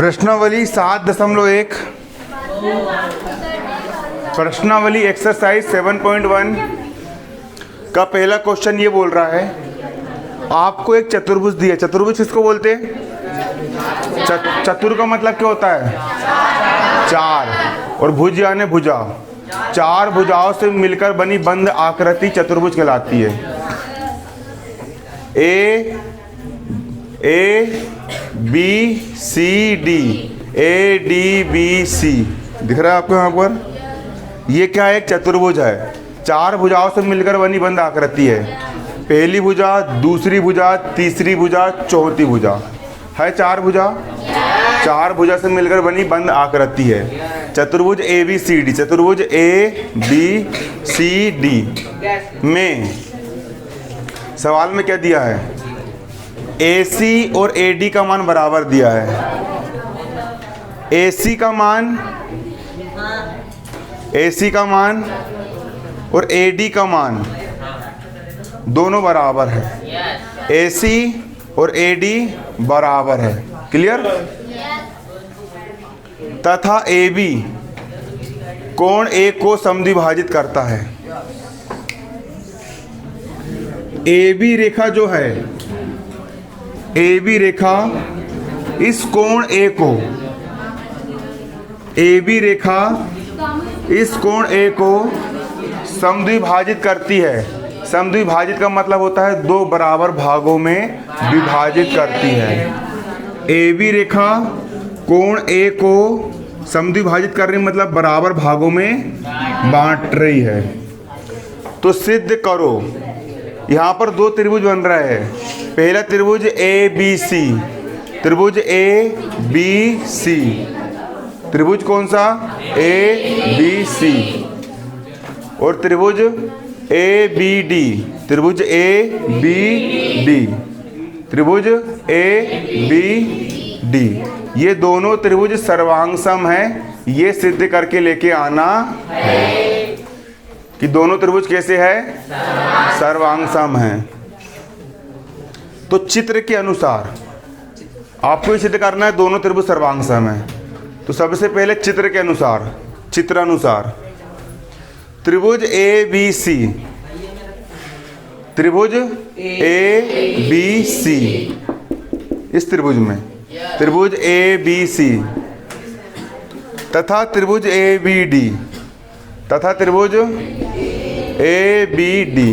प्रश्नावली 7.1 प्रश्नावली एक्सरसाइज 7.1 का पहला क्वेश्चन ये बोल रहा है, आपको एक चतुर्भुज दिया। चतुर्भुज किसको बोलते हैं? चतुर का मतलब क्या होता है? चार, और भुज यानी भुजा। चार भुजाओं से मिलकर बनी बंद आकृति चतुर्भुज कहलाती है। A B C D, A D B C दिख रहा है आपको यहाँ पर? ये क्या है? एक चतुर्भुज है। चार भुजाओं से मिलकर बनी बंद आकृति है। पहली भुजा, दूसरी भुजा, तीसरी भुजा, चौथी भुजा है। चार भुजा, चार भुजा से मिलकर बनी बंद आकृति है चतुर्भुज ए बी सी डी। चतुर्भुज ए बी सी डी में सवाल में क्या दिया है? AC और AD का मान बराबर दिया है। AC का मान और AD का मान दोनों बराबर है। AC और AD बराबर है। क्लियर? तथा AB कोण A को समद्विभाजित करता है। AB रेखा जो है, AB रेखा इस कोण A को, AB रेखा इस कोण A को समद्विभाजित करती है। समद्विभाजित का मतलब होता है दो बराबर भागों में विभाजित करती है। AB रेखा कोण A को समद्विभाजित करने मतलब बराबर भागों में बांट रही है। तो सिद्ध करो। यहाँ पर दो त्रिभुज बन रहा है। पहला त्रिभुज ए बी सी, त्रिभुज ए बी सी, त्रिभुज कौन सा? A B C. और त्रिभुज ए बी डी, त्रिभुज ए बी डी, त्रिभुज ए बी डी। ये दोनों त्रिभुज सर्वांगसम है। ये सिद्ध करके लेके आना है कि दोनों त्रिभुज कैसे है? सर्वांगसम है। तो चित्र के अनुसार आपको सिद्ध करना है दोनों त्रिभुज सर्वांगसम है। तो सबसे पहले चित्र के अनुसार, चित्रानुसार त्रिभुज ए बी सी, त्रिभुज ए बी सी, इस त्रिभुज में त्रिभुज ए बी सी तथा त्रिभुज ए बी डी तथा त्रिभुज ए बी डी,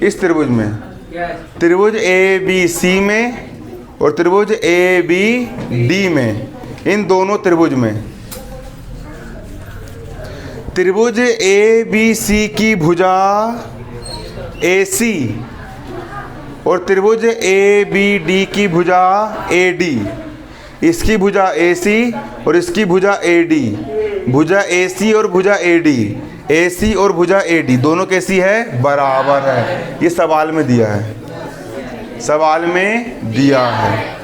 इस त्रिभुज में त्रिभुज ए बी सी में और त्रिभुज ए बी डी में, इन दोनों त्रिभुज में त्रिभुज ए बी सी की भुजा AC और त्रिभुज ए बी डी की भुजा AD। इसकी भुजा AC और इसकी भुजा AD। भुजा AC और भुजा AD, AC और भुजा AD दोनों कैसी है? बराबर है। ये सवाल में दिया है, सवाल में दिया है।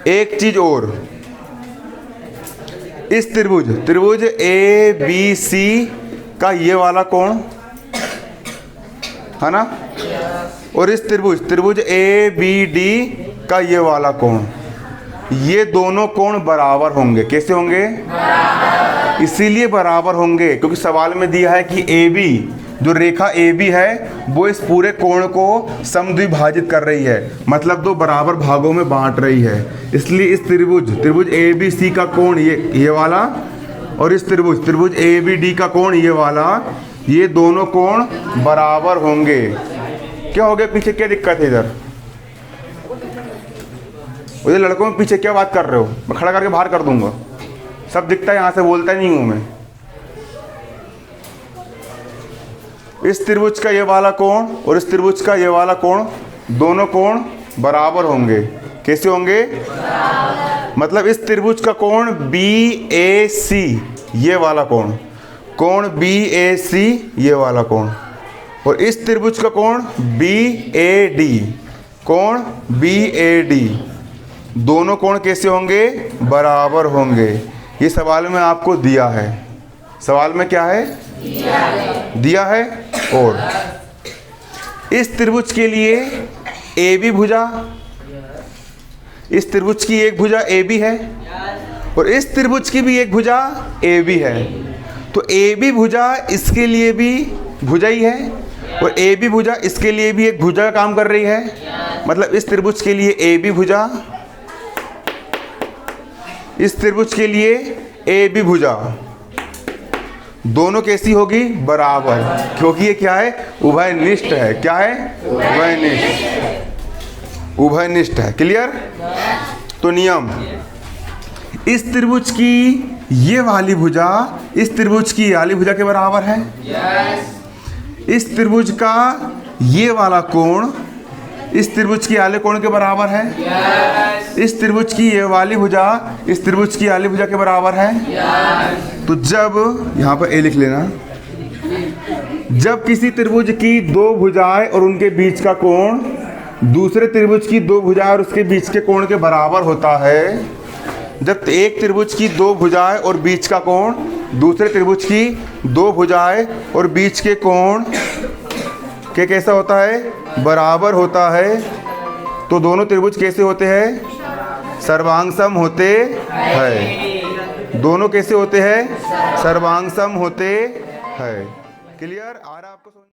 एक चीज और, इस त्रिभुज त्रिभुज ए बी सी का ये वाला कोण है ना, और इस त्रिभुज त्रिभुज ए बी डी का ये वाला कोण, ये दोनों कोण बराबर होंगे। कैसे होंगे? इसीलिए बराबर होंगे क्योंकि सवाल में दिया है कि AB, जो रेखा AB है, वो इस पूरे कोण को समद्विभाजित कर रही है, मतलब दो बराबर भागों में बांट रही है। इसलिए इस त्रिभुज त्रिभुज ABC का कोण ये वाला, और इस त्रिभुज त्रिभुज ABD का कोण ये वाला, ये दोनों कोण बराबर होंगे। क्या हो गया? पीछे क्या दिक्कत है? इधर मुझे लड़कों में पीछे क्या बात कर रहे हो? मैं खड़ा करके बाहर कर दूंगा। सब दिखता है, यहाँ से बोलता नहीं हूँ मैं। इस त्रिभुज का ये वाला कोण और इस त्रिभुज का ये वाला कोण, दोनों कोण बराबर होंगे। कैसे होंगे? मतलब इस त्रिभुज का कोण BAC, ये वाला कोण, कोण BAC ये वाला कोण, और इस त्रिभुज का कोण BAD, कोण BAD, दोनों कोण कैसे होंगे? बराबर होंगे। ये सवाल में आपको दिया है। सवाल में क्या है? दिया है। और इस त्रिभुज के लिए AB भुजा, इस त्रिभुज की एक भुजा AB है और इस त्रिभुज की भी एक भुजा ए बी है। तो ए बी भुजा इसके लिए भी भुजा ही है और ए बी भुजा इसके लिए भी एक भुजा का काम कर रही है। मतलब इस त्रिभुज के लिए ए बी भुजा, इस त्रिभुज के लिए ए बी भुजा दोनों कैसी होगी? बराबर, क्योंकि ये क्या है? उभयनिष्ठ है। क्या है? उभयनिष्ठ, उभयनिष्ठ है। क्लियर? तो नियम, इस त्रिभुज की ये वाली भुजा इस त्रिभुज की ये वाली भुजा के बराबर है। इस त्रिभुज का ये वाला कोण इस त्रिभुज की वाले कोण के बराबर है। इस त्रिभुज की ये वाली भुजा इस त्रिभुज की वाली भुजा के बराबर है। तो जब यहाँ पर ए लिख लेना, जब किसी त्रिभुज की दो भुजाएं और उनके बीच का कोण दूसरे त्रिभुज की दो भुजाएं और उसके बीच के कोण के बराबर होता है, जब एक त्रिभुज की दो भुजाएं और बीच का कोण दूसरे त्रिभुज की दो भुजाएं और बीच के कोण के कैसा होता है? बराबर होता है, तो दोनों त्रिभुज कैसे होते हैं? सर्वांग सम होते हैं। दोनों कैसे होते हैं? सर्वांग सम होते हैं। क्लियर? आ रहा आपको?